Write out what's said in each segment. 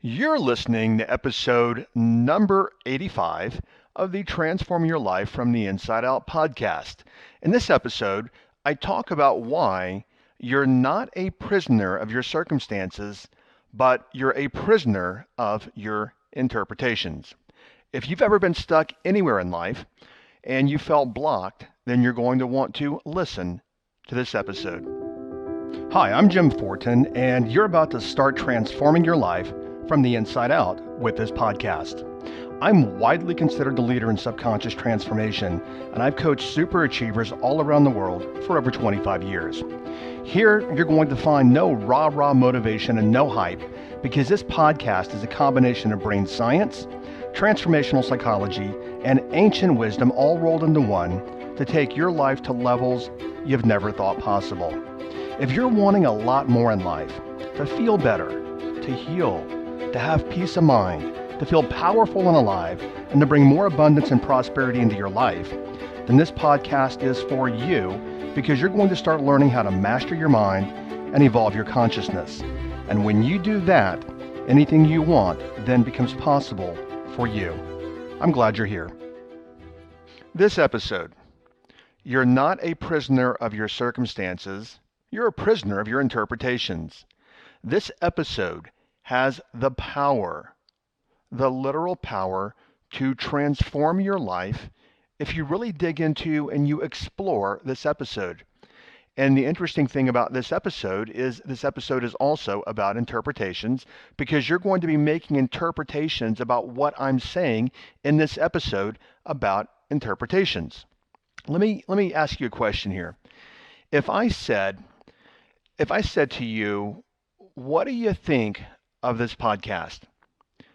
You're listening to episode number 85 of the Transform Your Life from the Inside Out podcast. In this episode, I talk about why you're not a prisoner of your circumstances, but you're a prisoner of your interpretations. If you've ever been stuck anywhere in life and you felt blocked, then you're going to want to listen to this episode. Hi, I'm Jim Fortin, and you're about to start transforming your life from the inside out with this podcast. I'm widely considered the leader in subconscious transformation, and I've coached super achievers all around the world for over 25 years. Here, you're going to find no rah-rah motivation and no hype, because this podcast is a combination of brain science, transformational psychology, and ancient wisdom all rolled into one to take your life to levels you've never thought possible. If you're wanting a lot more in life, to feel better, to heal, to have peace of mind, to feel powerful and alive, and to bring more abundance and prosperity into your life, then this podcast is for you, because you're going to start learning how to master your mind and evolve your consciousness. And when you do that, anything you want then becomes possible for you. I'm glad you're here. This episode, you're not a prisoner of your circumstances, you're a prisoner of your interpretations. This episode has the power, the literal power, to transform your life if you really dig into and you explore this episode. And the interesting thing about this episode is also about interpretations, because you're going to be making interpretations about what I'm saying in this episode about interpretations. Let me ask you a question here. If I said to you, what do you think of this podcast?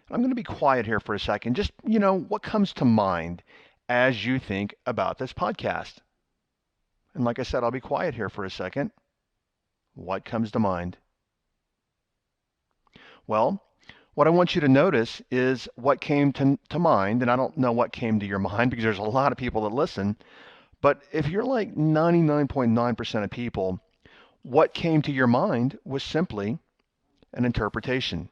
I'm going to be quiet here for a second. Just, what comes to mind as you think about this podcast? And like I said, I'll be quiet here for a second. What comes to mind? Well, what I want you to notice is what came to mind, and I don't know what came to your mind because there's a lot of people that listen, but if you're like 99.9% of people, what came to your mind was simply an interpretation.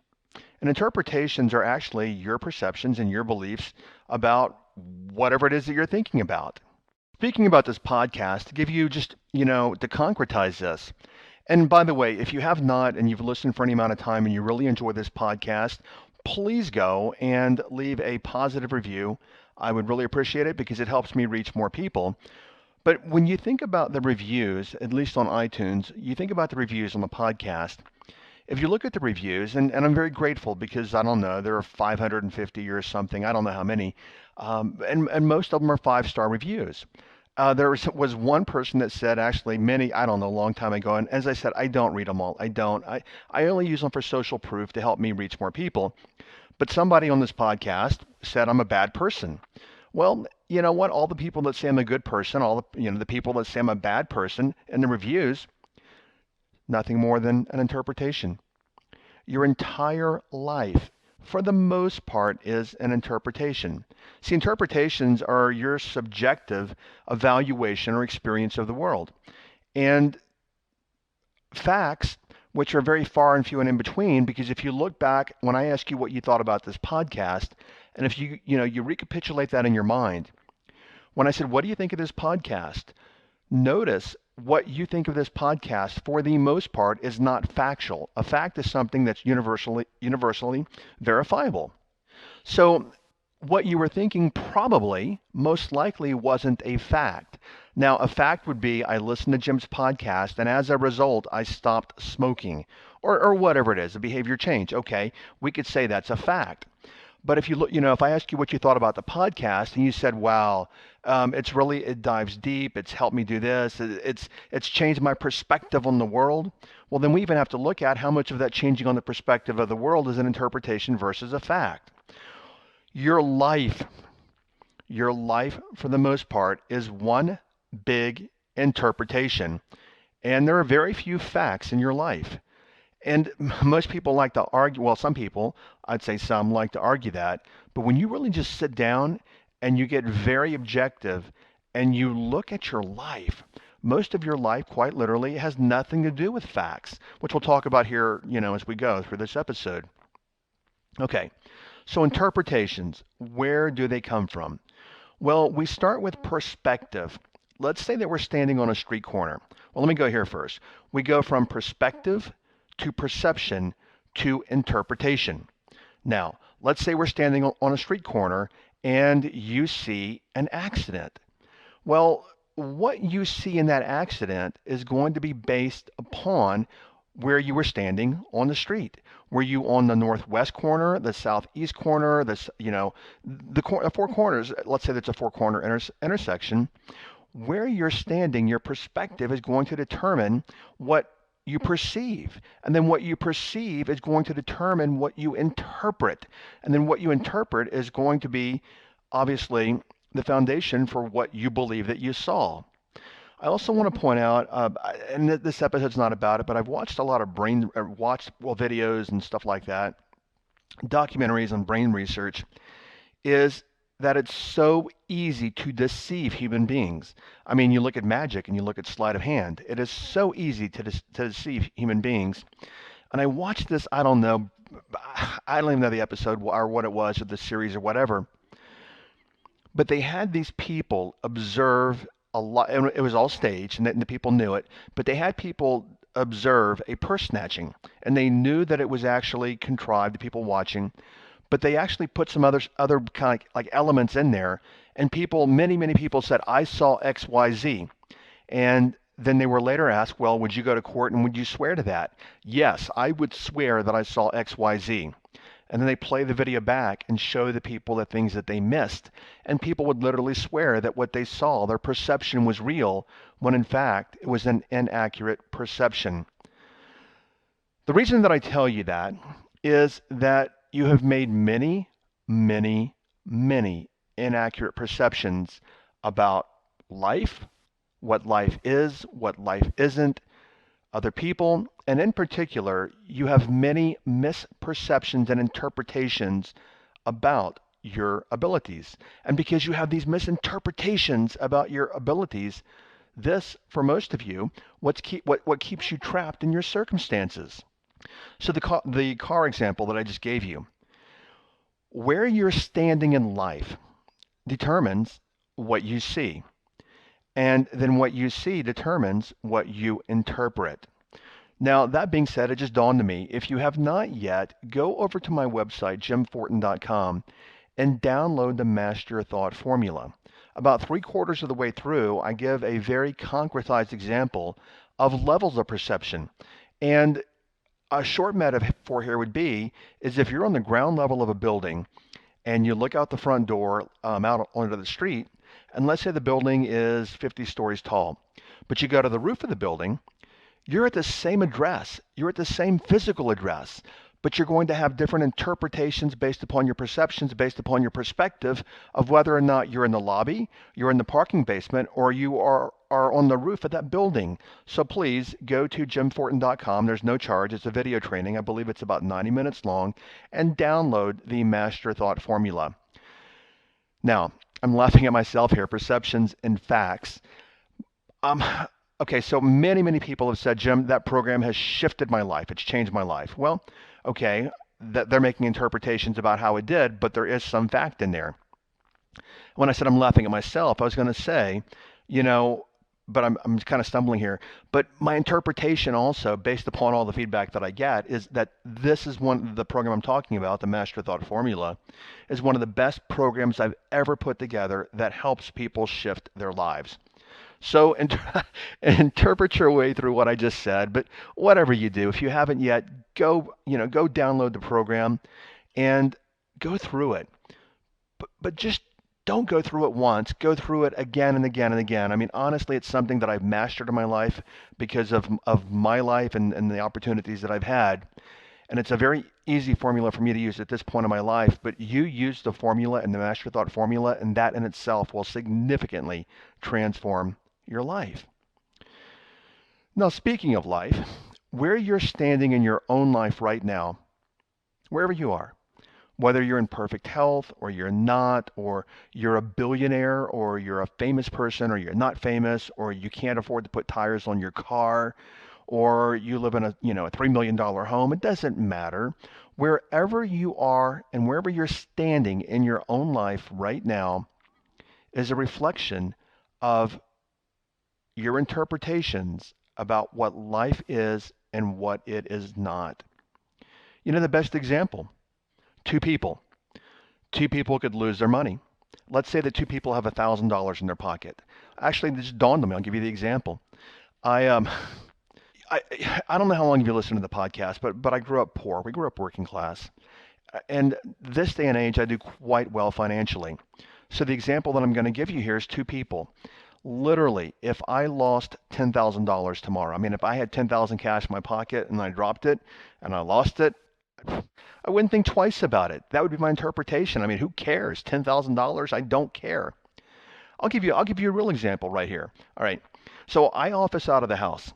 And interpretations are actually your perceptions and your beliefs about whatever it is that you're thinking about. Speaking about this podcast, to give you just, to concretize this. And by the way, if you have not and you've listened for any amount of time and you really enjoy this podcast, please go and leave a positive review. I would really appreciate it because it helps me reach more people. But when you think about the reviews, at least on iTunes, you think about the reviews on the podcast. If you look at the reviews, and I'm very grateful because, I don't know, there are 550 or something, I don't know how many, and most of them are 5-star reviews. There was one person that said, actually many, I don't know, a long time ago, and as I said, I don't read them all. I only use them for social proof to help me reach more people. But somebody on this podcast said I'm a bad person. Well, you know what? All the people that say I'm a good person, the people that say I'm a bad person in the reviews, nothing more than an interpretation. Your entire life, for the most part, is an interpretation. See, interpretations are your subjective evaluation or experience of the world. And facts, which are very far and few and in between, because if you look back, when I ask you what you thought about this podcast, and if you recapitulate that in your mind, when I said, what do you think of this podcast? Notice what you think of this podcast, for the most part, is not factual. A fact is something that's universally verifiable. So what you were thinking probably, most likely, wasn't a fact. Now, a fact would be I listened to Jim's podcast, and as a result, I stopped smoking, or whatever it is, a behavior change. Okay, we could say that's a fact. But if you look, if I ask you what you thought about the podcast and you said, wow, it dives deep, it's helped me do this, it's changed my perspective on the world, well, then we even have to look at how much of that changing on the perspective of the world is an interpretation versus a fact. Your life, for the most part, is one big interpretation. And there are very few facts in your life. And most people like to argue, well, some people, I'd say some, like to argue that. But when you really just sit down and you get very objective and you look at your life, most of your life, quite literally, has nothing to do with facts, which we'll talk about here, as we go through this episode. Okay, so interpretations, where do they come from? Well, we start with perspective. Let's say that we're standing on a street corner. Well, let me go here first. We go from perspective to perception to interpretation. Now, let's say we're standing on a street corner and you see an accident. Well, what you see in that accident is going to be based upon where you were standing on the street. Were you on the northwest corner, the southeast corner, the four corners? Let's say that's a four-corner intersection. Where you're standing, your perspective is going to determine what you perceive. And then what you perceive is going to determine what you interpret. And then what you interpret is going to be, obviously, the foundation for what you believe that you saw. I also want to point out, and this episode's not about it, but I've watched a lot of videos and stuff like that, documentaries on brain research, is that it's so easy to deceive human beings. I mean, you look at magic and you look at sleight of hand. It is so easy to deceive human beings. And I watched this, I don't even know the episode or what it was or the series or whatever, but they had these people observe a lot, and it was all staged, and the people knew it, but they had people observe a purse snatching, and they knew that it was actually contrived, the people watching, but they actually put some other kind of like elements in there, and many people said, I saw XYZ. And then they were later asked, well, would you go to court and would you swear to that? Yes, I would swear that I saw XYZ. And then they play the video back and show the people the things that they missed. And people would literally swear that what they saw, their perception was real, when in fact it was an inaccurate perception. The reason that I tell you that is that you have made many inaccurate perceptions about life, what life is, what life isn't, other people, and in particular, you have many misperceptions and interpretations about your abilities. And because you have these misinterpretations about your abilities, this, for most of you, what keeps you trapped in your circumstances. So the car example that I just gave you, where you're standing in life determines what you see. And then what you see determines what you interpret. Now, that being said, it just dawned on me, if you have not yet, go over to my website, jimfortin.com, and download the Master Your Thought formula. About 3/4 of the way through, I give a very concretized example of levels of perception. And a short metaphor here would be, is if you're on the ground level of a building and you look out the front door out onto the street, and let's say the building is 50 stories tall, but you go to the roof of the building, you're at the same address, you're at the same physical address, but you're going to have different interpretations based upon your perceptions, based upon your perspective of whether or not you're in the lobby, you're in the parking basement, or you are on the roof of that building. So please go to jimfortin.com. There's no charge. It's a video training. I believe it's about 90 minutes long, and download the Master Thought formula. Now, I'm laughing at myself here. Perceptions and facts. Okay, so many people have said, Jim, that program has shifted my life. It's changed my life. Well, okay, they're making interpretations about how it did, but there is some fact in there. When I said I'm laughing at myself, I was going to say, but I'm kind of stumbling here. But my interpretation also, based upon all the feedback that I get, is that this is the program I'm talking about, the Master Thought Formula, is one of the best programs I've ever put together that helps people shift their lives. So interpret your way through what I just said, but whatever you do, if you haven't yet, go download the program and go through it. But just don't go through it once. Go through it again and again and again. I mean, honestly, it's something that I've mastered in my life because of my life and the opportunities that I've had. And it's a very easy formula for me to use at this point in my life, but you use the formula and the Master Thought formula, and that in itself will significantly transform your life. Now, speaking of life, where you're standing in your own life right now, wherever you are, whether you're in perfect health or you're not, or you're a billionaire or you're a famous person or you're not famous or you can't afford to put tires on your car, or you live in a $3 million home. It doesn't matter. Wherever you are and wherever you're standing in your own life right now is a reflection of your interpretations about what life is and what it is not. The best example, two people. Two people could lose their money. Let's say that two people have $1,000 in their pocket. Actually, this dawned on me. I'll give you the example. I I I don't know how long you've listened to the podcast, but I grew up poor. We grew up working class, and this day and age, I do quite well financially. So the example that I'm going to give you here is two people. Literally, if I lost $10,000 tomorrow, I mean, if I had 10,000 cash in my pocket and I dropped it and I lost it, I wouldn't think twice about it. That would be my interpretation. I mean, who cares? $10,000? I don't care. I'll give you a real example right here. All right. So I office out of the house,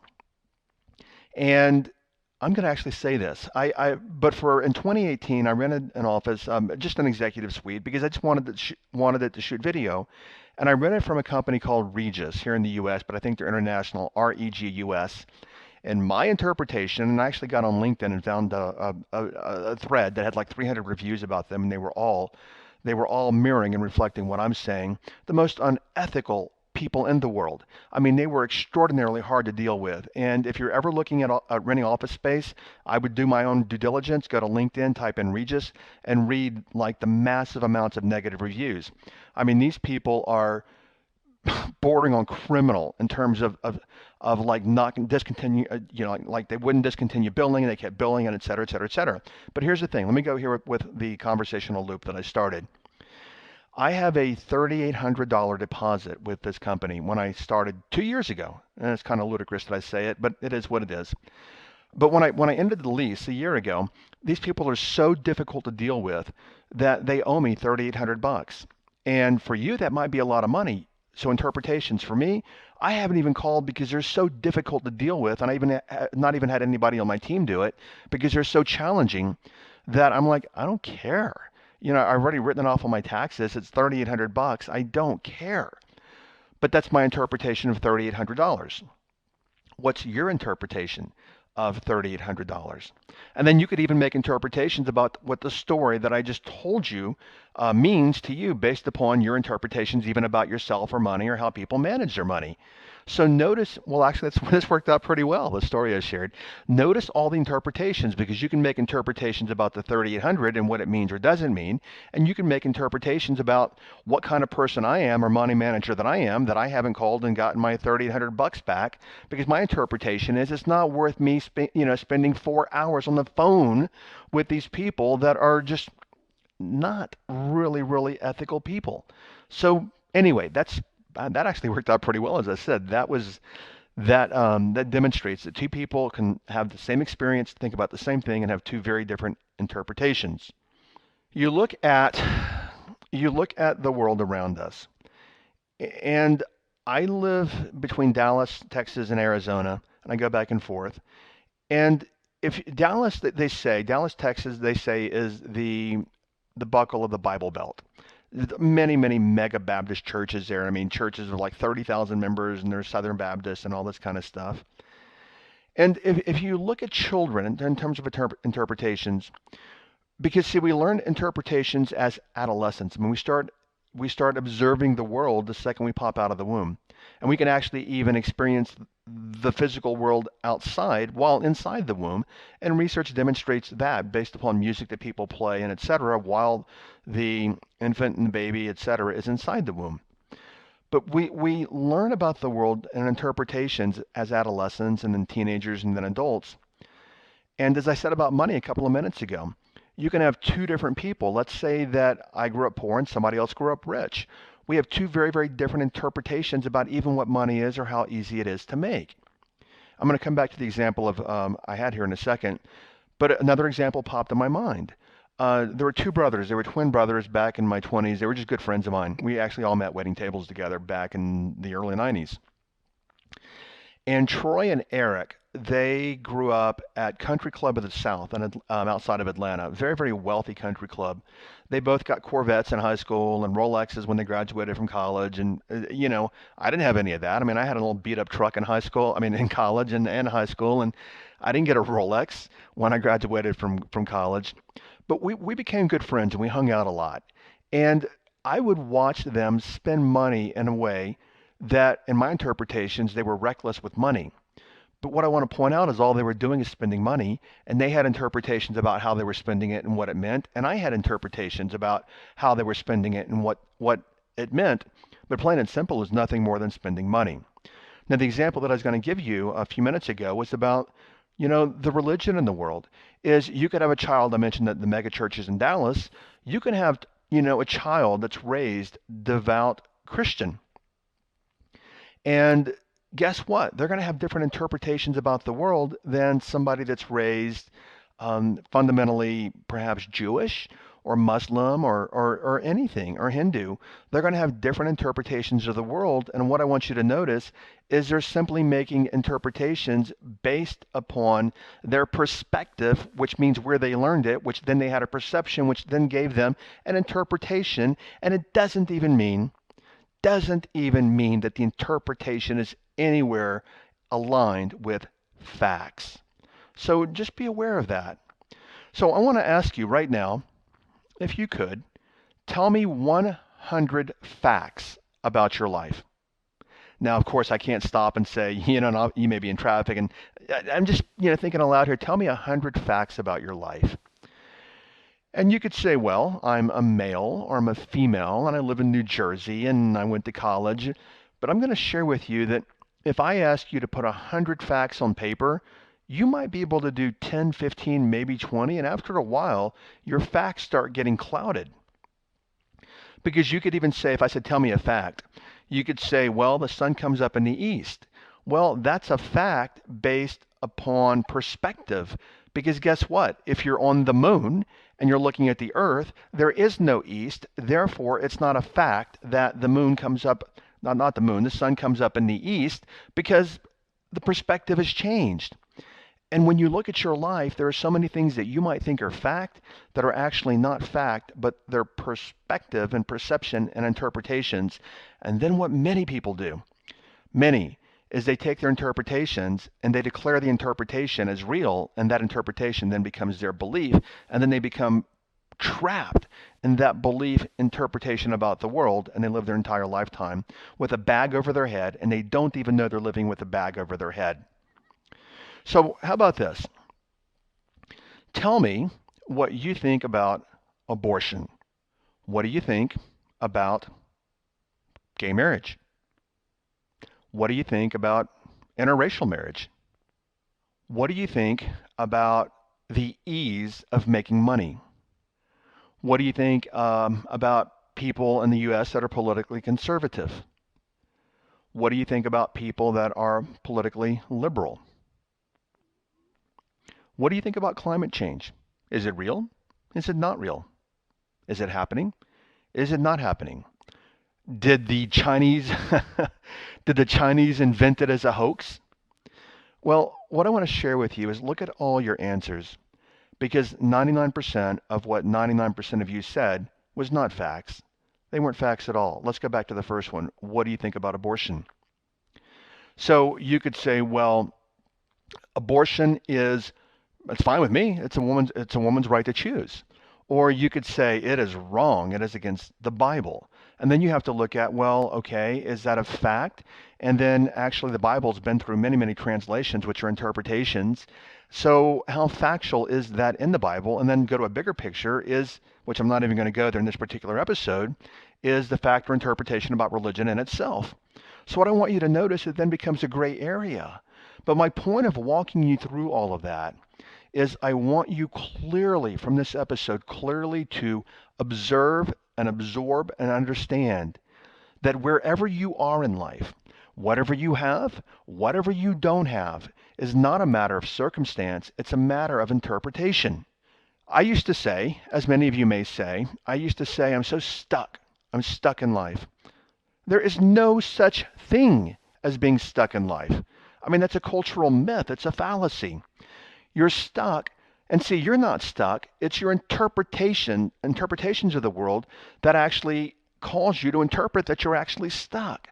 and I'm going to actually say this. But for in 2018, I rented an office, just an executive suite, because I just wanted it to shoot video, and I rented from a company called Regis here in the U.S., but I think they're international, REGUS. And my interpretation, and I actually got on LinkedIn and found a thread that had like 300 reviews about them, and they were all mirroring and reflecting what I'm saying. The most unethical people in the world. I mean, they were extraordinarily hard to deal with. And if you're ever looking at renting office space, I would do my own due diligence, go to LinkedIn, type in Regis, and read like the massive amounts of negative reviews. I mean, these people are bordering on criminal in terms of like not discontinue, like they wouldn't discontinue billing, and they kept billing, and et cetera, et cetera, et cetera. But here's the thing. Let me go here with the conversational loop that I started. I have a $3,800 deposit with this company when I started 2 years ago. And it's kind of ludicrous that I say it, but it is what it is. But when I ended the lease a year ago, these people are so difficult to deal with that they owe me 3,800 bucks. And for you, that might be a lot of money. So interpretations for me, I haven't even called because they're so difficult to deal with, and I even not even had anybody on my team do it because they're so challenging that I'm like, I don't care. I've already written it off on my taxes. It's 3,800 bucks. I don't care. But that's my interpretation of $3,800. What's your interpretation of $3,800? And then you could even make interpretations about what the story that I just told you means to you based upon your interpretations even about yourself or money or how people manage their money. So notice, well, actually, this worked out pretty well, the story I shared. Notice all the interpretations because you can make interpretations about the 3,800 and what it means or doesn't mean. And you can make interpretations about what kind of person I am or money manager that I am that I haven't called and gotten my 3,800 bucks back because my interpretation is it's not worth me spending 4 hours on the phone with these people that are just not really, really ethical people. So anyway, that actually worked out pretty well. As I said, that demonstrates that two people can have the same experience, think about the same thing, and have two very different interpretations. You look at the world around us, and I live between Dallas, Texas, and Arizona, and I go back and forth. And if Dallas, Texas, they say is the buckle of the Bible Belt. Many, many mega Baptist churches there. I mean, churches of like 30,000 members, and there's Southern Baptists and all this kind of stuff. And if you look at children in terms of interpretations, because see, we learn interpretations as adolescents. I mean, we start observing the world the second we pop out of the womb, and we can actually even experience the physical world outside while inside the womb. And research demonstrates that based upon music that people play and etc. while the infant and the baby etc. is inside the womb. But we learn about the world and interpretations as adolescents and then teenagers and then adults. And as I said about money a couple of minutes ago, you can have two different people. Let's say that I grew up poor and somebody else grew up rich. We have two very, very different interpretations about even what money is or how easy it is to make. I'm going to come back to the example of I had here in a second, but another example popped in my mind. There were two brothers. They were twin brothers back in my 20s. They were just good friends of mine. We actually all met wedding tables together back in the early 90s. And Troy and Eric, they grew up at Country Club of the South and outside of Atlanta. Very, very wealthy country club. They both got Corvettes in high school and Rolexes when they graduated from college. And, I didn't have any of that. I mean, I had a little beat up truck in high school, I mean, in college and high school. And I didn't get a Rolex when I graduated from college. But we became good friends and we hung out a lot. And I would watch them spend money in a way that, in my interpretations, they were reckless with money. But what I want to point out is all they were doing is spending money, and they had interpretations about how they were spending it and what it meant, and I had interpretations about how they were spending it and what it meant. But plain and simple is nothing more than spending money. Now, the example that I was going to give you a few minutes ago was about, the religion in the world. Is you could have a child, I mentioned that the mega churches in Dallas, you can have, a child that's raised devout Christian. And guess what? They're going to have different interpretations about the world than somebody that's raised fundamentally perhaps Jewish or Muslim or anything or Hindu. They're going to have different interpretations of the world. And what I want you to notice is they're simply making interpretations based upon their perspective, which means where they learned it, which then they had a perception, which then gave them an interpretation. And it doesn't even mean that the interpretation is anywhere aligned with facts. So just be aware of that. So I want to ask you right now, if you could, tell me 100 facts about your life. Now, of course, I can't stop and say, you may be in traffic, and I'm just, thinking aloud here. Tell me 100 facts about your life. And you could say, well, I'm a male or I'm a female and I live in New Jersey and I went to college. But I'm going to share with you that if I ask you to put 100 facts on paper, you might be able to do 10, 15, maybe 20. And after a while, your facts start getting clouded. Because you could even say, if I said, tell me a fact, you could say, well, the sun comes up in the east. Well, that's a fact based upon perspective. Because guess what? If you're on the moon and you're looking at the earth, there is no east. Therefore, it's not a fact that the moon comes up, not the moon, the sun comes up in the east, because the perspective has changed. And when you look at your life, there are so many things that you might think are fact that are actually not fact, but they're perspective and perception and interpretations. And then what many people do, is they take their interpretations and they declare the interpretation as real, and that interpretation then becomes their belief, and then they become trapped in that belief interpretation about the world, and they live their entire lifetime with a bag over their head, and they don't even know they're living with a bag over their head. So how about this? Tell me what you think about abortion. What do you think about gay marriage? What do you think about interracial marriage? What do you think about the ease of making money? What do you think about people in the U.S. that are politically conservative? What do you think about people that are politically liberal? What do you think about climate change? Is it real? Is it not real? Is it happening? Is it not happening? Did the Chinese invent it as a hoax? Well, what I want to share with you is look at all your answers, because 99% of what 99% of you said was not facts. They weren't facts at all. Let's go back to the first one. What do you think about abortion? So you could say, well, abortion it's fine with me. It's a woman's right to choose. Or you could say it is wrong. It is against the Bible. And then you have to look at, well, okay, is that a fact? And then actually the Bible's been through many, many translations, which are interpretations. So how factual is that in the Bible? And then go to a bigger picture which I'm not even going to go there in this particular episode, is the fact or interpretation about religion in itself. So what I want you to notice, it then becomes a gray area. But my point of walking you through all of that is I want you clearly from this episode, to observe and absorb and understand that wherever you are in life, whatever you have, whatever you don't have, is not a matter of circumstance, it's a matter of interpretation. I used to say, as many of you may say, I'm so stuck. I'm stuck in life. There is no such thing as being stuck in life. I mean, that's a cultural myth. It's a fallacy. You're stuck. And see, you're not stuck. It's your interpretations of the world that actually cause you to interpret that you're actually stuck.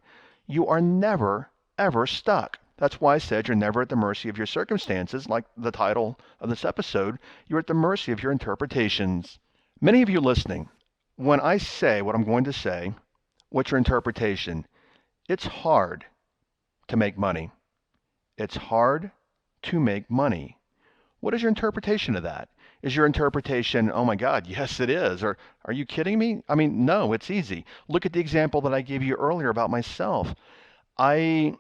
You are never, ever stuck. That's why I said you're never at the mercy of your circumstances, like the title of this episode. You're at the mercy of your interpretations. Many of you listening, when I say what I'm going to say, what's your interpretation? It's hard to make money. It's hard to make money. What is your interpretation of that? Is your interpretation, oh my God, yes it is? Or are you kidding me? I mean, no, it's easy. Look at the example that I gave you earlier about myself. I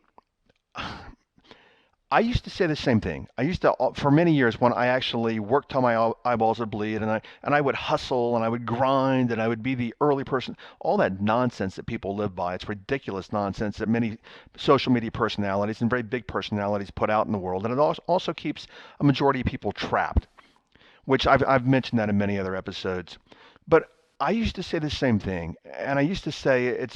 I used to say the same thing. I used to, for many years, when I actually worked till my eyeballs would bleed, and I would hustle and I would grind and I would be the early person. All that nonsense that people live by. It's ridiculous nonsense that many social media personalities and very big personalities put out in the world, and it also keeps a majority of people trapped, which I've mentioned that in many other episodes. But I used to say the same thing, and I used to say it's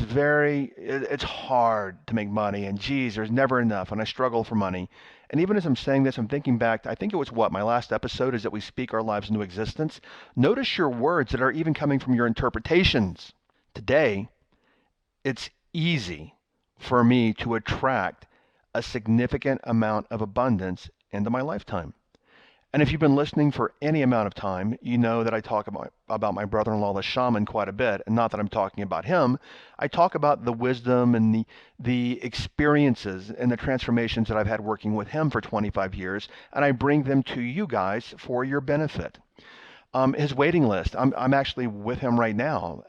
hard to make money, and geez, there's never enough, and I struggle for money. And even as I'm saying this, I'm thinking back, I think it was my last episode is that we speak our lives into existence. Notice your words that are even coming from your interpretations. Today, it's easy for me to attract a significant amount of abundance into my lifetime. And if you've been listening for any amount of time, you know that I talk about my brother-in-law, the shaman, quite a bit. And not that I'm talking about him. I talk about the wisdom and the experiences and the transformations that I've had working with him for 25 years, and I bring them to you guys for your benefit. His waiting list. I'm actually with him right now.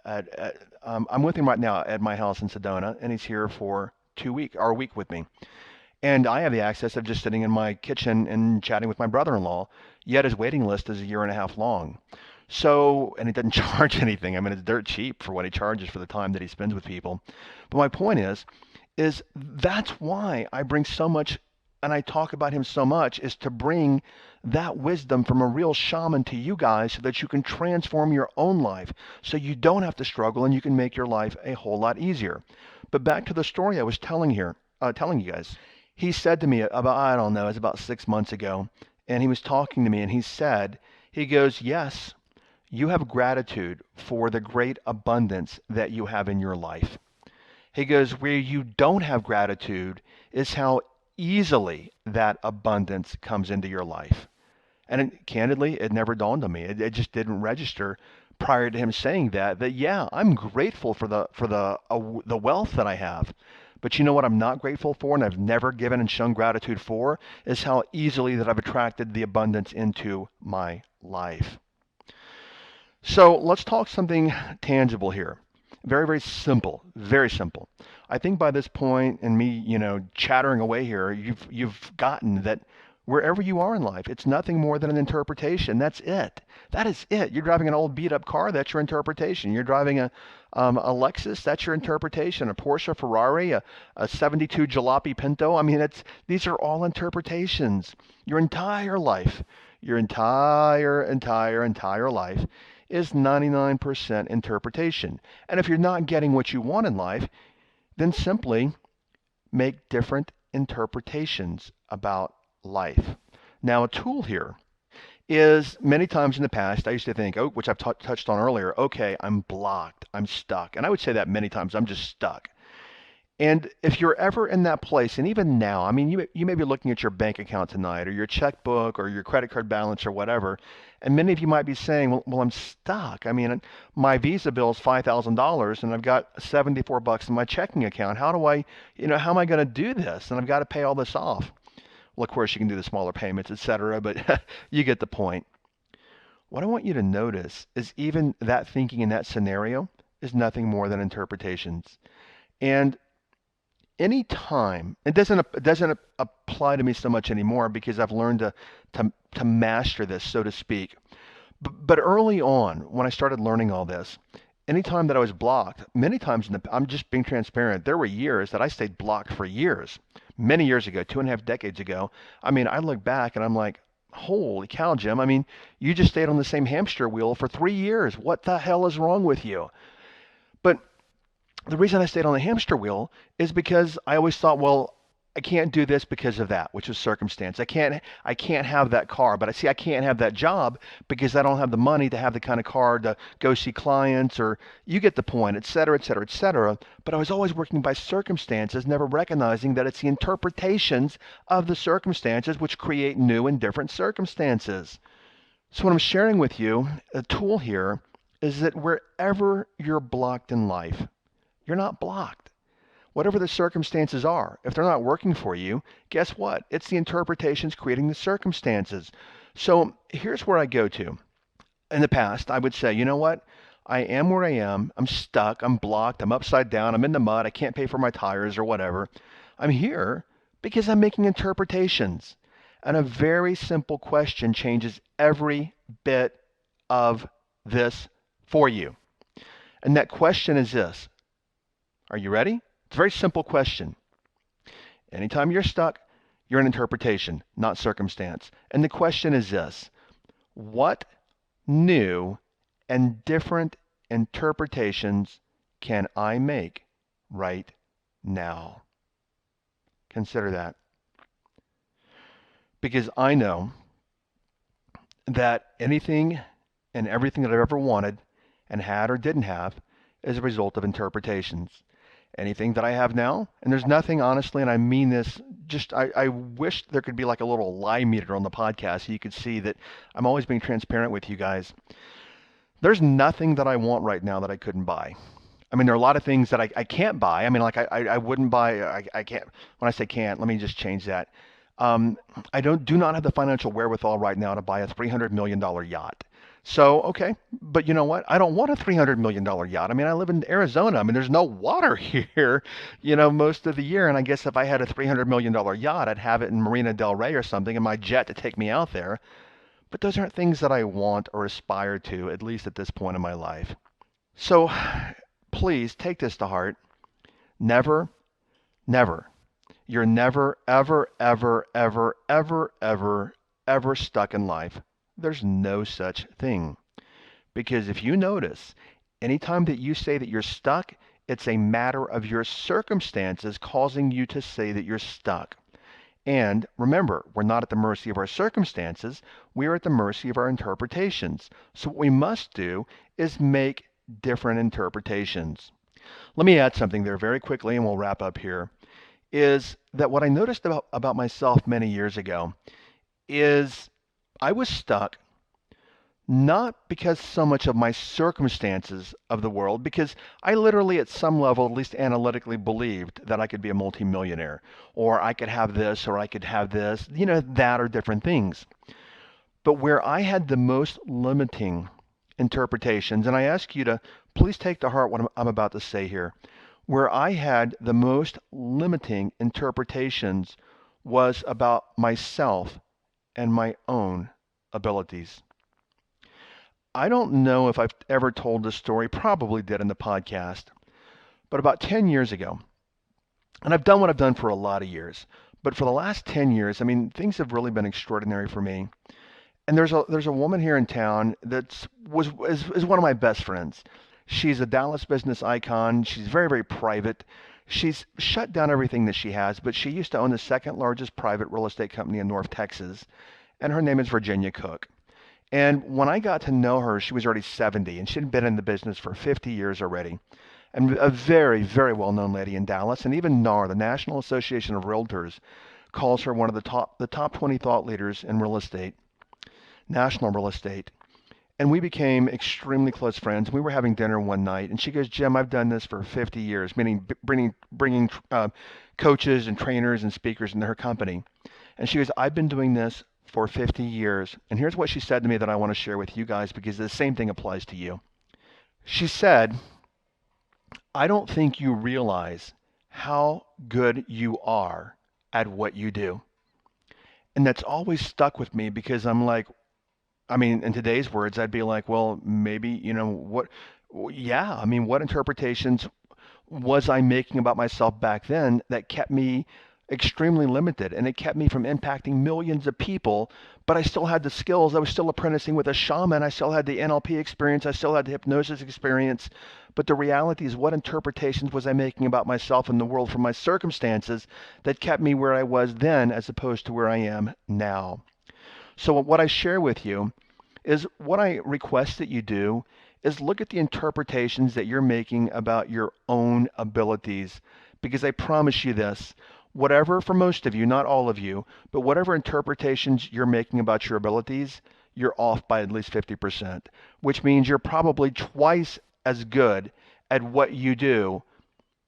I'm with him right now at my house in Sedona, and he's here for 2 weeks or a week with me. And I have the access of just sitting in my kitchen and chatting with my brother-in-law, yet his waiting list is a year and a half long. So, and he doesn't charge anything. I mean, it's dirt cheap for what he charges for the time that he spends with people. But my point is that's why I bring so much and I talk about him so much is to bring that wisdom from a real shaman to you guys so that you can transform your own life so you don't have to struggle and you can make your life a whole lot easier. But back to the story I was telling you guys. He said to me about, I don't know, it was about 6 months ago, and he was talking to me and he goes, yes, you have gratitude for the great abundance that you have in your life. He goes, where you don't have gratitude is how easily that abundance comes into your life. And candidly, it never dawned on me. It just didn't register prior to him saying that yeah, I'm grateful for the wealth that I have. But you know what I'm not grateful for and I've never given and shown gratitude for is how easily that I've attracted the abundance into my life. So let's talk something tangible here. Very, very simple. Very simple. I think by this point, and me, chattering away here, you've gotten that wherever you are in life, it's nothing more than an interpretation. That's it. That is it. You're driving an old beat up car, that's your interpretation. You're driving a Lexus, that's your interpretation. A Porsche, Ferrari, a 72 Jalopy Pinto. I mean, these are all interpretations. Your entire life, your entire life is 99% interpretation. And if you're not getting what you want in life, then simply make different interpretations about life. Now, a tool here is many times in the past, I used to think, which I've touched on earlier, okay, I'm blocked, I'm stuck. And I would say that many times, I'm just stuck. And if you're ever in that place, and even now, I mean, you may be looking at your bank account tonight or your checkbook or your credit card balance or whatever, and many of you might be saying, well, I'm stuck. I mean, my Visa bill is $5,000 and I've got $74 in my checking account. How am I going to do this? And I've got to pay all this off. Well, of course, you can do the smaller payments, etc., but you get the point. What I want you to notice is even that thinking in that scenario is nothing more than interpretations. And any time, it doesn't apply to me so much anymore because I've learned to master this, so to speak. But early on, when I started learning all this, anytime that I was blocked, many times I'm just being transparent, there were years that I stayed blocked for years. Many years ago, 2.5 decades ago. I mean, I look back and I'm like, holy cow, Jim. I mean, you just stayed on the same hamster wheel for 3 years. What the hell is wrong with you? But the reason I stayed on the hamster wheel is because I always thought, well, I can't do this because of that, which is circumstance. I can't have that car, but I can't have that job because I don't have the money to have the kind of car to go see clients, or you get the point, et cetera, et cetera, et cetera. But I was always working by circumstances, never recognizing that it's the interpretations of the circumstances which create new and different circumstances. So what I'm sharing with you, a tool here, is that wherever you're blocked in life, you're not blocked. Whatever the circumstances are, if they're not working for you, guess what? It's the interpretations creating the circumstances. So here's where I go to. In the past, I would say, you know what? I am where I am. I'm stuck. I'm blocked. I'm upside down. I'm in the mud. I can't pay for my tires or whatever. I'm here because I'm making interpretations. And a very simple question changes every bit of this for you. And that question is this. Are you ready? It's a very simple question. Anytime you're stuck, you're an interpretation, not circumstance. And the question is this. What new and different interpretations can I make right now? Consider that. Because I know that anything and everything that I've ever wanted and had or didn't have is a result of interpretations. Anything that I have now, and there's nothing, honestly, and I mean this, just I wish there could be like a little lie meter on the podcast so you could see that I'm always being transparent with you guys. There's nothing that I want right now that I couldn't buy. I mean, there are a lot of things that I can't buy. I mean, like I wouldn't buy, I can't, when I say can't, let me just change that. I do not have the financial wherewithal right now to buy a $300 million yacht. So, okay, but you know what? I don't want a $300 million yacht. I mean, I live in Arizona. I mean, there's no water here, most of the year. And I guess if I had a $300 million yacht, I'd have it in Marina Del Rey or something, and my jet to take me out there. But those aren't things that I want or aspire to, at least at this point in my life. So please take this to heart. Never, never. You're never, ever, ever, ever, ever, ever, ever stuck in life. There's no such thing. Because if you notice, anytime that you say that you're stuck, it's a matter of your circumstances causing you to say that you're stuck. And remember, we're not at the mercy of our circumstances. We are at the mercy of our interpretations. So what we must do is make different interpretations. Let me add something there very quickly and we'll wrap up here. Is that what I noticed about myself many years ago is I was stuck not because so much of my circumstances of the world, because I literally at some level, at least analytically, believed that I could be a multimillionaire, or I could have this, or I could have this, that or different things. But where I had the most limiting interpretations, and I ask you to please take to heart what I'm about to say here, where I had the most limiting interpretations was about myself and my own abilities. I don't know if I've ever told this story, probably did in the podcast, but about 10 years ago, and I've done what I've done for a lot of years, but for the last 10 years, I mean, things have really been extraordinary for me. And there's a woman here in town is one of my best friends. She's a Dallas business icon. She's very, very private. She's shut down everything that she has, but she used to own the second largest private real estate company in North Texas, and her name is Virginia Cook. And when I got to know her, she was already 70, and she'd been in the business for 50 years already. And a very, very well-known lady in Dallas, and even NAR, the National Association of Realtors, calls her one of the top 20 thought leaders in real estate, national real estate. And we became extremely close friends. We were having dinner one night, and she goes, "Jim, I've done this for 50 years," meaning bringing coaches and trainers and speakers into her company. And she goes, "I've been doing this for 50 years. And here's what she said to me that I want to share with you guys because the same thing applies to you. She said, "I don't think you realize how good you are at what you do." And that's always stuck with me because I'm like, I mean, in today's words, I'd be like, well, maybe, yeah, I mean, what interpretations was I making about myself back then that kept me extremely limited, and it kept me from impacting millions of people but I still had the skills. I was still apprenticing with a shaman. I still had the NLP experience. I still had the hypnosis experience. But the reality is, what interpretations was I making about myself and the world from my circumstances that kept me where I was then as opposed to where I am now? So what I share with you is what I request that you do is look at the interpretations that you're making about your own abilities. Because I promise you this, whatever, for most of you, not all of you, but whatever interpretations you're making about your abilities, you're off by at least 50%, which means you're probably twice as good at what you do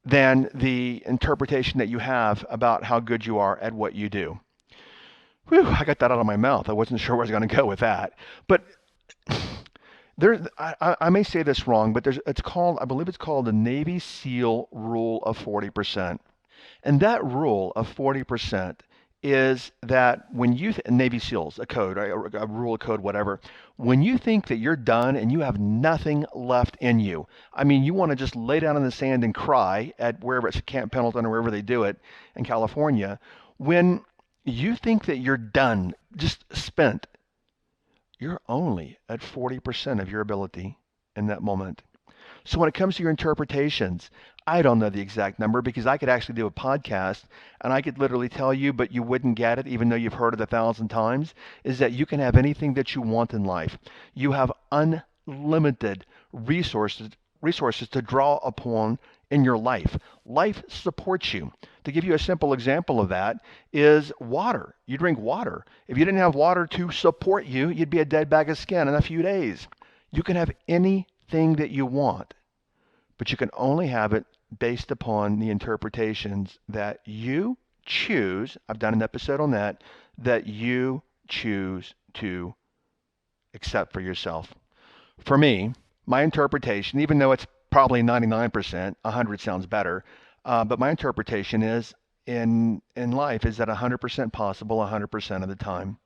than the interpretation that you have about how good you are at what you do. Whew, I got that out of my mouth. I wasn't sure where I was going to go with that. But I may say this wrong, but I believe it's called the Navy SEAL rule of 40%. And that rule of 40% is that when Navy SEALs, a code, right, a rule, a code, whatever, when you think that you're done and you have nothing left in you, I mean, you want to just lay down in the sand and cry at wherever it's Camp Pendleton or wherever they do it in California, when you think that you're done, just spent, you're only at 40% of your ability in that moment. So when it comes to your interpretations, I don't know the exact number because I could actually do a podcast and I could literally tell you, but you wouldn't get it even though you've heard it 1,000 times, is that you can have anything that you want in life. You have unlimited resources to draw upon in your life. Life supports you. To give you a simple example of that is water. You drink water. If you didn't have water to support you, you'd be a dead bag of skin in a few days. You can have anything that you want, but you can only have it based upon the interpretations that you choose. I've done an episode on that you choose to accept for yourself. For me, my interpretation, even though it's probably 99%, 100 sounds better, but my interpretation is in life is that 100% possible 100% of the time.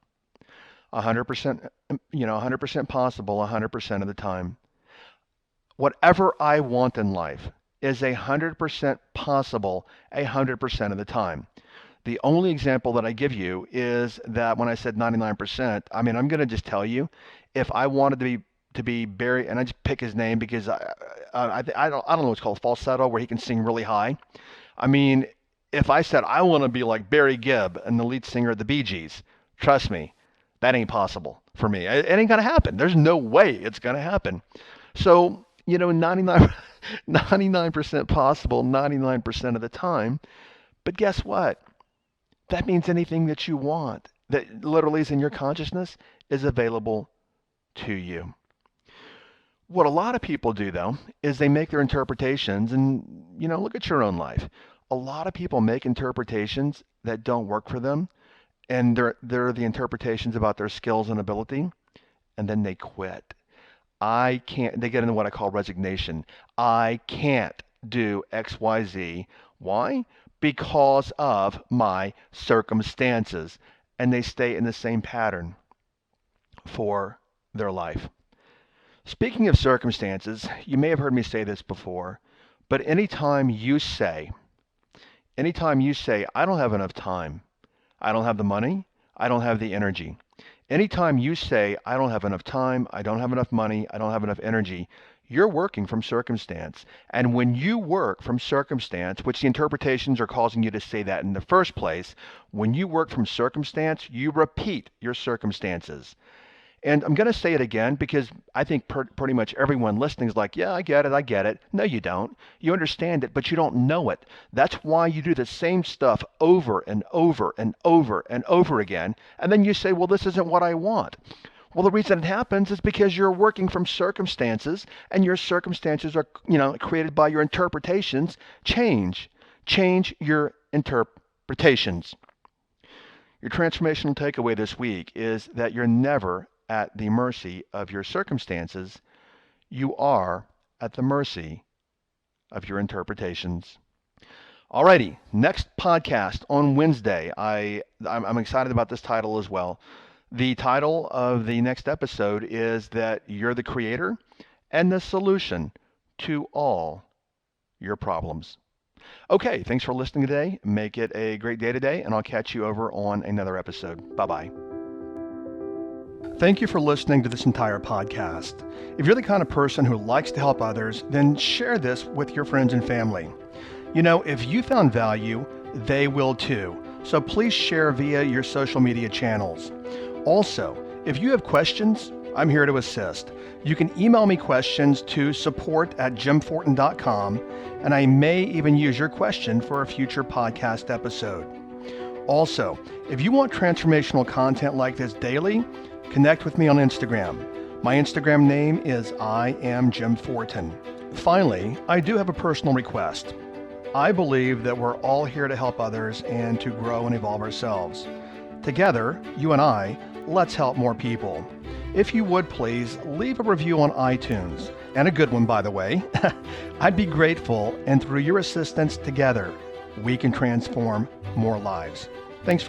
100%, 100% possible 100% of the time. Whatever I want in life is 100% possible 100% of the time. The only example that I give you is that when I said 99%, I mean, I'm going to just tell you, if I wanted to be Barry, and I just pick his name because I don't know what's called falsetto, where he can sing really high. I mean, if I said I want to be like Barry Gibb and the lead singer of the Bee Gees, trust me, that ain't possible for me. It ain't gonna happen. There's no way it's gonna happen. So 99% possible 99% of the time. But guess what? That means anything that you want that literally is in your consciousness is available to you. What a lot of people do, though, is they make their interpretations and, look at your own life. A lot of people make interpretations that don't work for them, and they're the interpretations about their skills and ability, and then they quit. They get into what I call resignation. I can't do X, Y, Z. Why? Because of my circumstances. And they stay in the same pattern for their life. Speaking of circumstances, you may have heard me say this before, but anytime you say, I don't have enough time, I don't have the money, I don't have the energy. Anytime you say, I don't have enough time, I don't have enough money, I don't have enough energy, you're working from circumstance. And when you work from circumstance, which the interpretations are causing you to say that in the first place, when you work from circumstance, you repeat your circumstances. And I'm going to say it again because I think pretty much everyone listening is like, yeah, I get it. No, you don't. You understand it, but you don't know it. That's why you do the same stuff over and over and over and over again. And then you say, well, this isn't what I want. Well, the reason it happens is because you're working from circumstances, and your circumstances are, created by your interpretations. Change your interpretations. Your transformational takeaway this week is that you're never at the mercy of your circumstances. You are at the mercy of your interpretations. Alrighty, next podcast on Wednesday. I'm excited about this title as well. The title of the next episode is that you're the creator and the solution to all your problems. Okay, thanks for listening today. Make it a great day today, and I'll catch you over on another episode. Bye-bye. Thank you for listening to this entire podcast. If you're the kind of person who likes to help others, then share this with your friends and family. You know, if you found value, they will too. So please share via your social media channels. Also, if you have questions, I'm here to assist. You can email me questions to support@jimfortin.com, and I may even use your question for a future podcast episode. Also, if you want transformational content like this daily, connect with me on Instagram. My Instagram name is I am Jim Fortin. Finally, I do have a personal request. I believe that we're all here to help others and to grow and evolve ourselves. Together, you and I, let's help more people. If you would please leave a review on iTunes, and a good one by the way. I'd be grateful, and through your assistance together, we can transform more lives. Thanks for